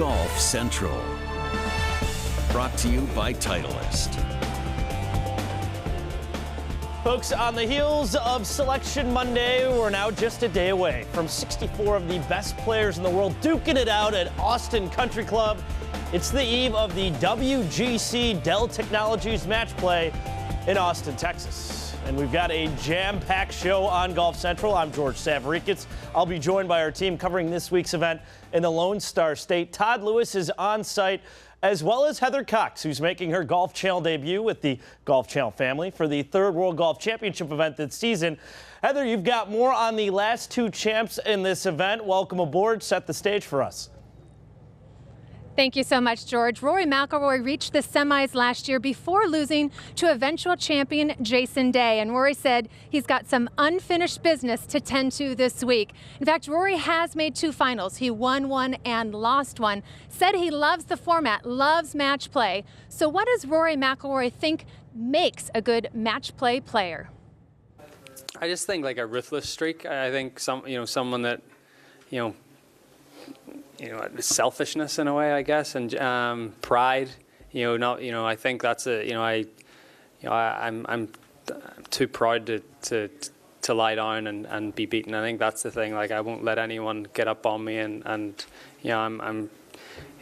Golf Central. Brought to you by Titleist. Folks, on the heels of Selection Monday, we're now just a day away from 64 of the best players in the world duking it out at Austin Country Club. It's the eve of the WGC Dell Technologies match play in Austin, Texas. And we've got a jam-packed show on Golf Central. I'm George Savarikis. I'll be joined by our team covering this week's event in the Lone Star State. Todd Lewis is on site, as well as Heather Cox, who's making her Golf Channel debut with the Golf Channel family for the third World Golf Championship event this season. Heather, you've got more on the last two champs in this event. Welcome aboard. Set the stage for us. Thank you so much, George. Rory McIlroy reached the semis last year before losing to eventual champion Jason Day. And Rory said he's got some unfinished business to tend to this week. In fact, Rory has made two finals. He won one and lost one. Said he loves the format, loves match play. So what does Rory McIlroy think makes a good match play player? I just think like a ruthless streak. I think someone that, selfishness in a way, I guess, and pride. I think that's I'm too proud to lie down and be beaten. I think that's the thing. Like I won't let anyone get up on me, and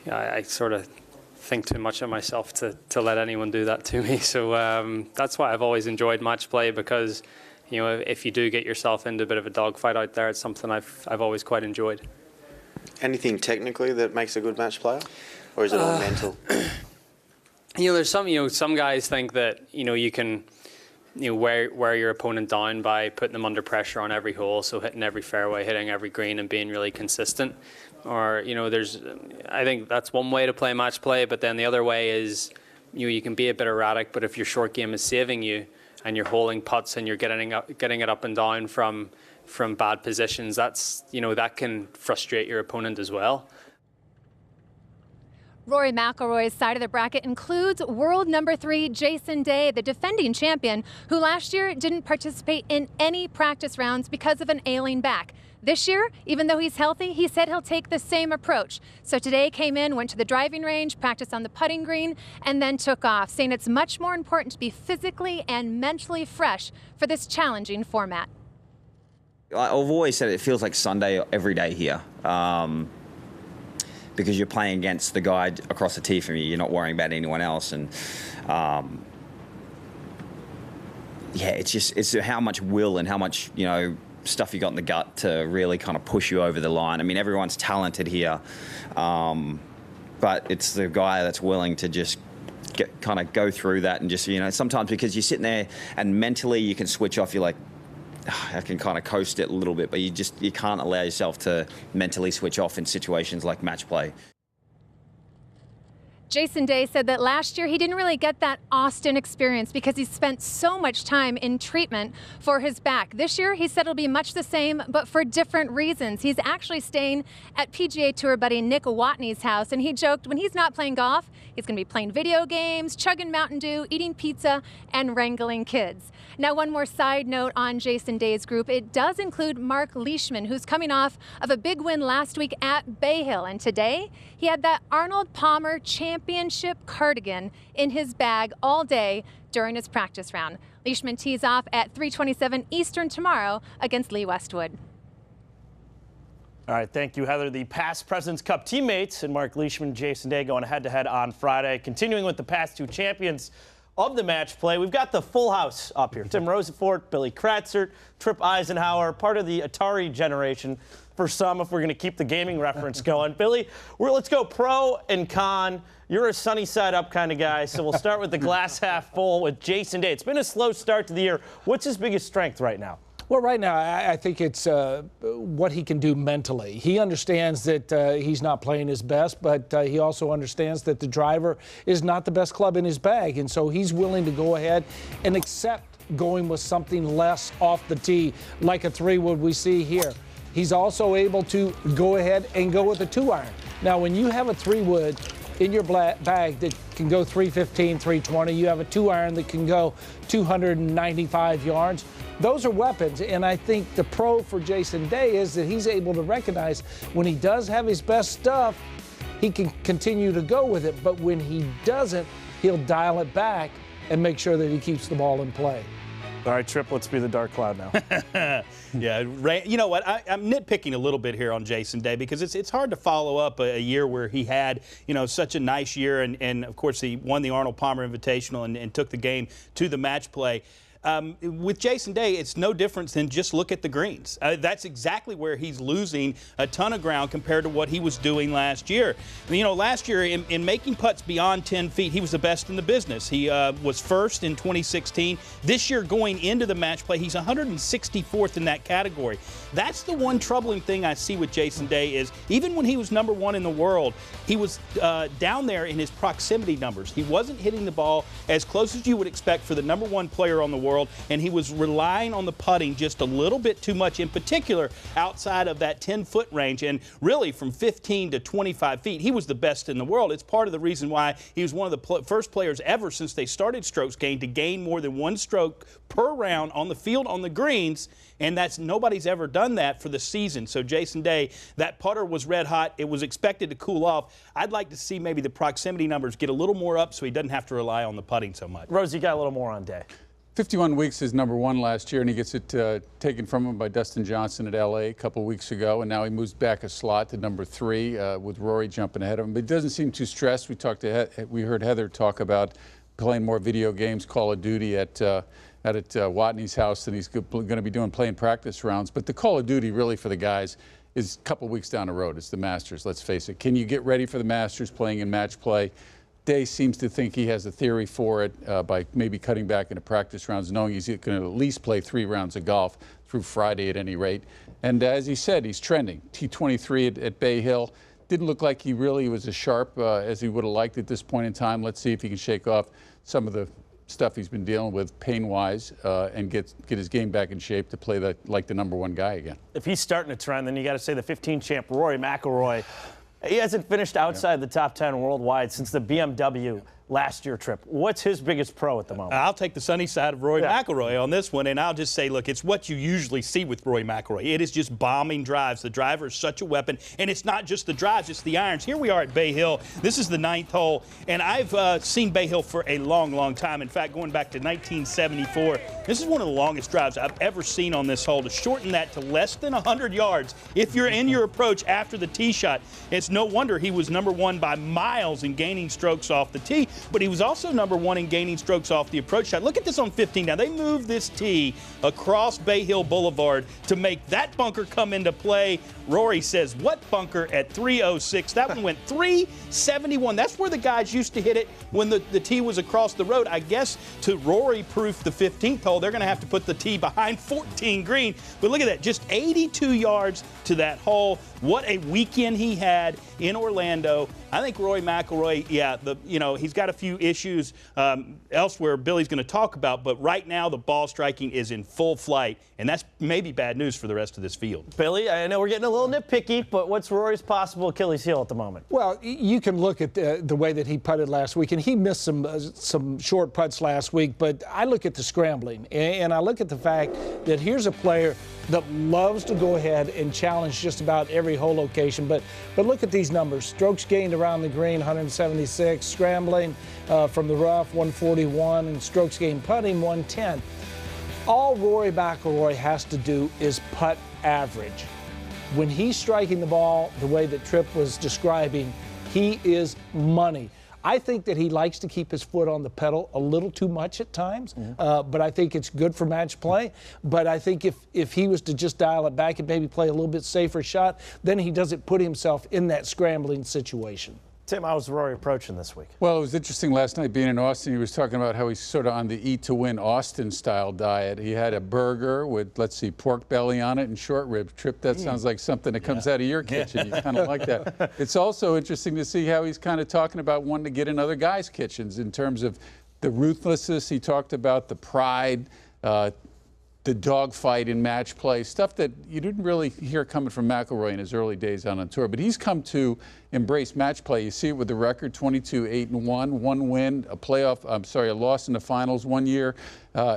I sort of think too much of myself to let anyone do that to me. So that's why I've always enjoyed match play, because if you do get yourself into a bit of a dogfight out there, it's something I've always quite enjoyed. Anything technically that makes a good match player, or is it all mental? There's some guys think that you can wear your opponent down by putting them under pressure on every hole, so hitting every fairway, hitting every green, and being really consistent. Or I think that's one way to play match play, but then the other way is you can be a bit erratic, but if your short game is saving you and you're holding putts and you're getting it up and down from bad positions, that can frustrate your opponent as well. Rory McIlroy's side of the bracket includes world number 3 Jason Day, the defending champion, who last year didn't participate in any practice rounds because of an ailing back. This year, even though he's healthy, he said he'll take the same approach. So today came in, went to the driving range, practiced on the putting green, and then took off, saying it's much more important to be physically and mentally fresh for this challenging format. I've always said it feels like Sunday every day here, because you're playing against the guy across the tee from you. You're not worrying about anyone else, and it's how much will and how much stuff you got in the gut to really kind of push you over the line. I mean, everyone's talented here, but it's the guy that's willing to just kind of go through that and just sometimes because you're sitting there and mentally you can switch off. You're like, I can kind of coast it a little bit, but you can't allow yourself to mentally switch off in situations like match play. Jason Day said that last year he didn't really get that Austin experience because he spent so much time in treatment for his back. This year he said it'll be much the same, but for different reasons. He's actually staying at PGA Tour buddy Nick Watney's house, and he joked when he's not playing golf, he's going to be playing video games, chugging Mountain Dew, eating pizza, and wrangling kids. Now, one more side note on Jason Day's group. It does include Mark Leishman, who's coming off of a big win last week at Bay Hill, and today he had that Arnold Palmer Championship cardigan in his bag all day during his practice round. Leishman tees off at 3:27 Eastern tomorrow against Lee Westwood. All right, thank you, Heather. The past President's Cup teammates and Mark Leishman, Jason Day going head-to-head on Friday. Continuing with the past two champions of the match play, we've got the full house up here. Tim Rosefort, Billy Kratzert, Tripp Eisenhower, part of the Atari generation for some, if we're going to keep the gaming reference going. Billy, let's go pro and con. You're a sunny side up kind of guy, so we'll start with the glass half full with Jason Day. It's been a slow start to the year. What's his biggest strength right now? Well, right now, I think it's what he can do mentally. He understands that he's not playing his best, but he also understands that the driver is not the best club in his bag, and so he's willing to go ahead and accept going with something less off the tee, like a 3-wood we see here. He's also able to go ahead and go with a 2-iron. Now, when you have a 3-wood in your bag that can go 315, 320, you have a 2-iron that can go 295 yards. Those are weapons, and I think the pro for Jason Day is that he's able to recognize when he does have his best stuff, he can continue to go with it. But when he doesn't, he'll dial it back and make sure that he keeps the ball in play. All right, Tripp, let's be the dark cloud now. Yeah, you know what? I'm nitpicking a little bit here on Jason Day because it's hard to follow up a year where he had, you know, such a nice year. And of course, he won the Arnold Palmer Invitational and took the game to the match play. With Jason Day, it's no different than just look at the greens. That's exactly where he's losing a ton of ground compared to what he was doing last year. You know, last year in making putts beyond 10 feet, he was the best in the business. He was first in 2016. This year, going into the match play, he's 164th in that category. That's the one troubling thing I see with Jason Day is even when he was #1 in the world, he was down there in his proximity numbers. He wasn't hitting the ball as close as you would expect for the #1 player on the world, and he was relying on the putting just a little bit too much, in particular outside of that 10-foot range, and really from 15 to 25 feet. He was the best in the world. It's part of the reason why he was one of the first players ever since they started strokes gained to gain more than 1 stroke per round on the field on the greens, and nobody's ever done that for the season. So Jason Day, that putter was red hot. It was expected to cool off. I'd like to see maybe the proximity numbers get a little more up so he doesn't have to rely on the putting so much. Rose, you got a little more on Day. 51 weeks is #1 last year, and he gets it taken from him by Dustin Johnson at LA a couple weeks ago, and now he moves back a slot to #3 with Rory jumping ahead of him. But he doesn't seem too stressed. We heard Heather talk about playing more video games, Call of Duty at Watney's house than he's going to be doing playing practice rounds. But the Call of Duty really for the guys is a couple weeks down the road. It's the Masters, let's face it. Can you get ready for the Masters playing in match play? Day seems to think he has a theory for it by maybe cutting back into practice rounds, knowing he's going to at least play 3 rounds of golf through Friday at any rate. And as he said, he's trending. T23 at Bay Hill. Didn't look like he really was as sharp as he would have liked at this point in time. Let's see if he can shake off some of the stuff he's been dealing with pain-wise and get his game back in shape to play like the #1 guy again. If he's starting to trend, then you got to say the 15 champ Rory McIlroy. He hasn't finished outside the top 10 worldwide since the BMW last year trip. What's his biggest pro at the moment? I'll take the sunny side of Rory McIlroy on this one, and I'll just say, look, it's what you usually see with Rory McIlroy. It is just bombing drives. The driver is such a weapon, and it's not just the drives, it's the irons. Here we are at Bay Hill. This is the 9th hole, and I've seen Bay Hill for a long, long time. In fact, going back to 1974, this is one of the longest drives I've ever seen on this hole. To shorten that to less than 100 yards, if you're in your approach after the tee shot, it's no wonder he was #1 by miles in gaining strokes off the tee. But he was also #1 in gaining strokes off the approach shot. Look at this on 15. Now, they moved this tee across Bay Hill Boulevard to make that bunker come into play. Rory says, what bunker at 306? That one went 371. That's where the guys used to hit it when the tee was across the road. I guess to Rory-proof the 15th hole, they're going to have to put the tee behind 14 green. But look at that, just 82 yards to that hole. What a weekend he had in Orlando. I think Rory McIlroy, he's got a few issues elsewhere Billy's going to talk about, but right now the ball striking is in full flight, and that's maybe bad news for the rest of this field. Billy, I know we're getting a little nitpicky, but what's Rory's possible Achilles heel at the moment? Well, you can look at the way that he putted last week, and he missed some short putts last week, but I look at the scrambling, and I look at the fact that here's a player that loves to go ahead and challenge just about every hole location. But look at these numbers. Strokes gained around the green, 176. Scrambling from the rough, 141. And strokes gained putting, 110. All Rory McIlroy has to do is putt average. When he's striking the ball the way that Tripp was describing, he is money. I think that he likes to keep his foot on the pedal a little too much at times, but I think it's good for match play. But I think if he was to just dial it back and maybe play a little bit safer shot, then he doesn't put himself in that scrambling situation. Tim, how's Rory approaching this week? Well, it was interesting last night being in Austin. He was talking about how he's sort of on the eat to win Austin style diet. He had a burger with, let's see, pork belly on it and short ribs. Tripp, that sounds like something that comes out of your kitchen. You kind of like that. It's also interesting to see how he's kind of talking about wanting to get in other guys' kitchens in terms of the ruthlessness he talked about, the pride, the the dogfight in match play, stuff that you didn't really hear coming from McIlroy in his early days out on tour. But he's come to embrace match play. You see it with the record, 22-8-1, one win, a loss in the finals one year.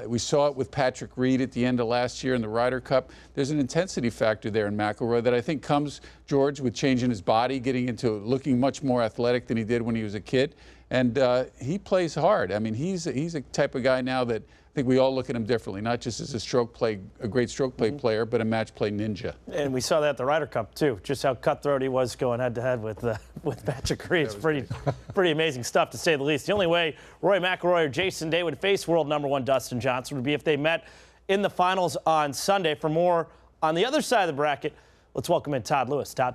We saw it with Patrick Reed at the end of last year in the Ryder Cup. There's an intensity factor there in McIlroy that I think comes, George, with changing his body, getting into looking much more athletic than he did when he was a kid. And he plays hard. I mean, he's a type of guy now that I think we all look at him differently, not just as a great stroke play player, but a match play ninja. And we saw that at the Ryder Cup too, just how cutthroat he was going head to head with Patrick Reed. It's pretty amazing stuff, to say the least. The only way Rory McIlroy or Jason Day would face world #1 Dustin Johnson would be if they met in the finals on Sunday. For more on the other side of the bracket, let's welcome in Todd Lewis. Todd.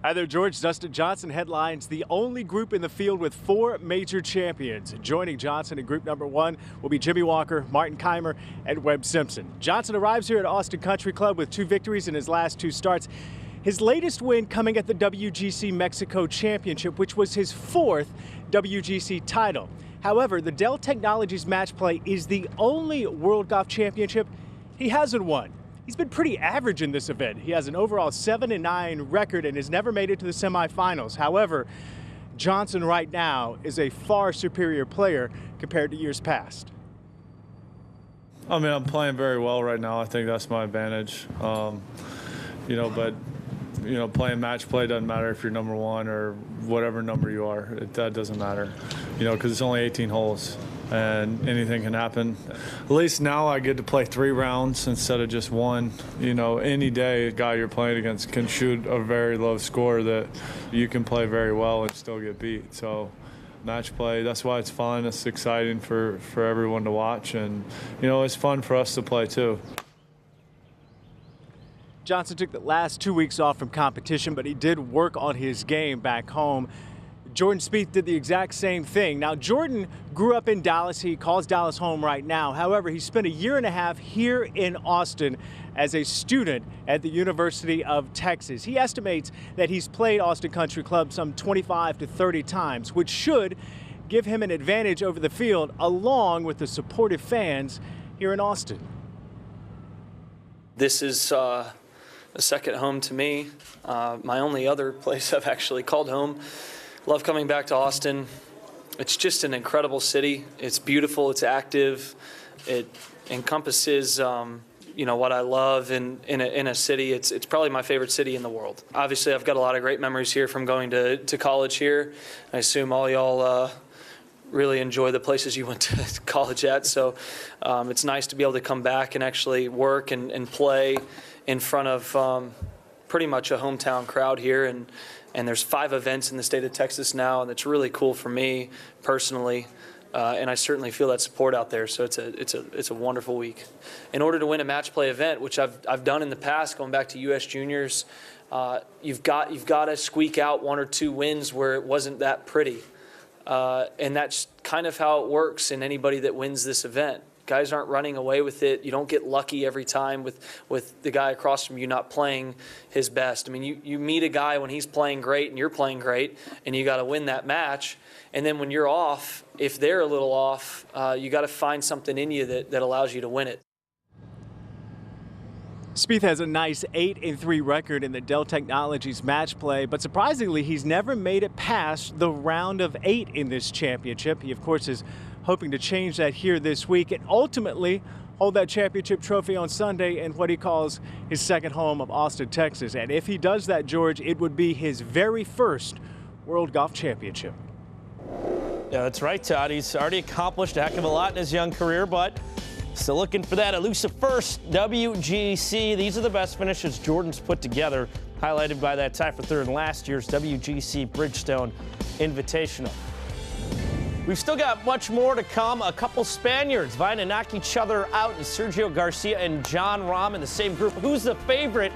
Hi there, George. Dustin Johnson headlines the only group in the field with 4 major champions. Joining Johnson in group #1 will be Jimmy Walker, Martin Kaymer, and Webb Simpson. Johnson arrives here at Austin Country Club with 2 victories in his last 2 starts. His latest win coming at the WGC Mexico Championship, which was his 4th WGC title. However, the Dell Technologies match play is the only World Golf Championship he hasn't won. He's been pretty average in this event. He has an overall 7-9 record and has never made it to the semifinals. However, Johnson right now is a far superior player compared to years past. I mean, I'm playing very well right now. I think that's my advantage. Playing match play doesn't matter if you're #1 or whatever number you are. That doesn't matter, because it's only 18 holes. And anything can happen. At least now I get to play 3 rounds instead of just 1. Any day a guy you're playing against can shoot a very low score that you can play very well and still get beat. So match play, that's why it's fun. It's exciting for everyone to watch. And, it's fun for us to play too. Johnson took the last 2 weeks off from competition, but he did work on his game back home. Jordan Spieth did the exact same thing. Now, Jordan grew up in Dallas. He calls Dallas home right now. However, he spent a year and a half here in Austin as a student at the University of Texas. He estimates that he's played Austin Country Club some 25 to 30 times, which should give him an advantage over the field, along with the supportive fans here in Austin. This is a second home to me. My only other place I've actually called home. Love coming back to Austin. It's just an incredible city. It's beautiful. It's active. It encompasses, what I love in a city. It's probably my favorite city in the world. Obviously, I've got a lot of great memories here from going to college here. I assume all y'all really enjoy the places you went to college at. So it's nice to be able to come back and actually work and play in front of pretty much a hometown crowd here. And there's 5 events in the state of Texas now, and it's really cool for me personally. And I certainly feel that support out there. So it's a wonderful week. In order to win a match play event, which I've done in the past, going back to U.S. Juniors, you've got to squeak out 1 or 2 wins where it wasn't that pretty. And that's kind of how it works in anybody that wins this event. Guys aren't running away with it. You don't get lucky every time with the guy across from you not playing his best. I mean, you meet a guy when he's playing great and you're playing great, and you got to win that match. And then when you're off, if they're a little off, you got to find something in you that allows you to win it. Spieth has a nice 8-3 record in the Dell Technologies match play, but surprisingly, he's never made it past the round of 8 in this championship. He, of course, is hoping to change that here this week and ultimately hold that championship trophy on Sunday in what he calls his second home of Austin, Texas. And if he does that, George, it would be his very first World Golf Championship. Yeah, that's right, Todd. He's already accomplished a heck of a lot in his young career, but still looking for that elusive first WGC. These are the best finishes Jordan's put together, highlighted by that tie for 3rd in last year's WGC Bridgestone Invitational. We've still got much more to come. A couple Spaniards vying to knock each other out, and Sergio Garcia and John Rahm in the same group. Who's the favorite?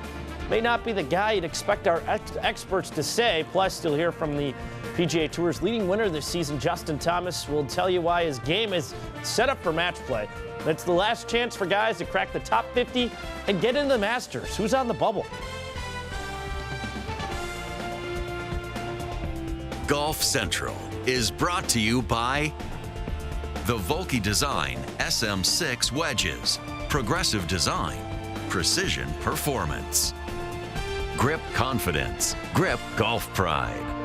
May not be the guy you'd expect our experts to say. Plus, you'll hear from the PGA Tour's leading winner this season, Justin Thomas. Will tell you why his game is set up for match play. It's the last chance for guys to crack the top 50 and get into the Masters. Who's on the bubble? Golf Central is brought to you by The Volkey Design SM6 wedges. Progressive design, precision performance. Grip confidence, grip golf pride.